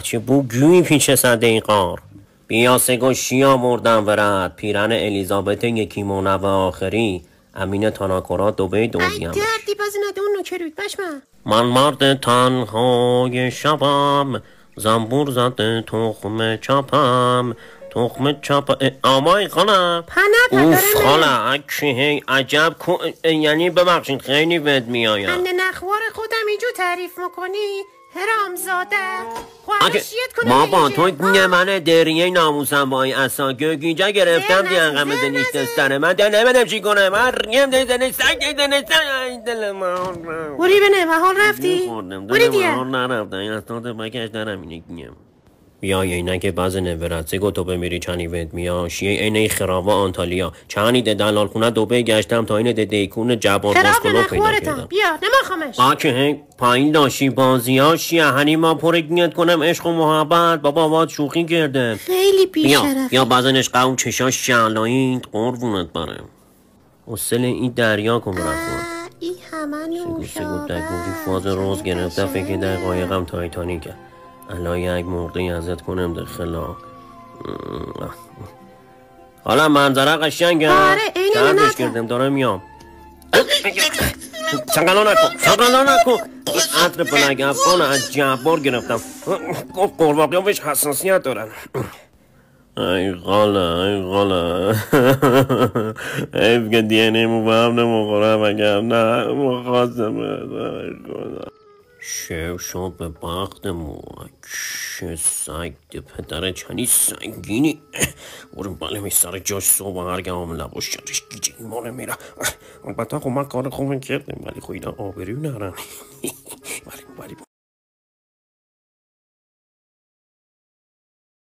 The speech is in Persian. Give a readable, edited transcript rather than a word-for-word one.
چه بوگویی پیش صد این قار. بیا سگو شیا مردم ورد پیرن الیزابت یکی مونو آخری امین تاناکورا دوبه دوزیم ای دردی بازی نده اون نوکروید بشمه. من مرد تنهای شبم زنبور زده تخم چپم تخم چپ آمای خاله اوف خاله اکی عجب یعنی ببخشید خیلی بد میآید. انده نخوار خودم اینجور تعریف میکنی حرامزاده خوشیت کنم. بابا تو من دریه ناموسم با این اصلا گیجا گرفتم دیانقم دنیش دستانه من دل نمیدم چی کنم من ریم دیدنه سگ دیدنه سگ دل من بوری بنه محال رفتی؟ بوری دیه نرفتم این اصلا بکش دارم اینه گیم بیا اینه که بعض نورد سگو تو بمیری چنی ود میا شیه اینه خراوا آنتالیا چانی ده دلال خونه دوبه گشتم تا اینه ده دیکون جبار باسکولو پیدا کردم. بیا نماخمش آکه پایین داشتی بازی ها شیه هنی ما پرگنیت کنم عشق و محبت بابا باید شوخی کرده خیلی بیشرف یا بعضنش قوم چشاش شعلایید قربونت برم اصل این دریا کن برکن این همه نوشابه سگو دگوری فاز روز گرفته فکر در قایقم تایتانیکه الان یک مرده ازت کنم دخلا حالا منظره قشنگه دردش کردم دارم میام سقلا نکن عطر بلگ افغان از جبار گرفتم گفت قرباقی ها بهش حساسیت دارن ای غاله حیف که دینیمو به هم نمخورم اگر نه مخواستم شو شد به بختمو چه سگ پدر چنی سنگینی برم بله می سر جاش صبح هرگه هم لباش شدش گیجه ایمانه میره البته خب من کار خوبی کردم ولی خب اینا آبرو نرن ولی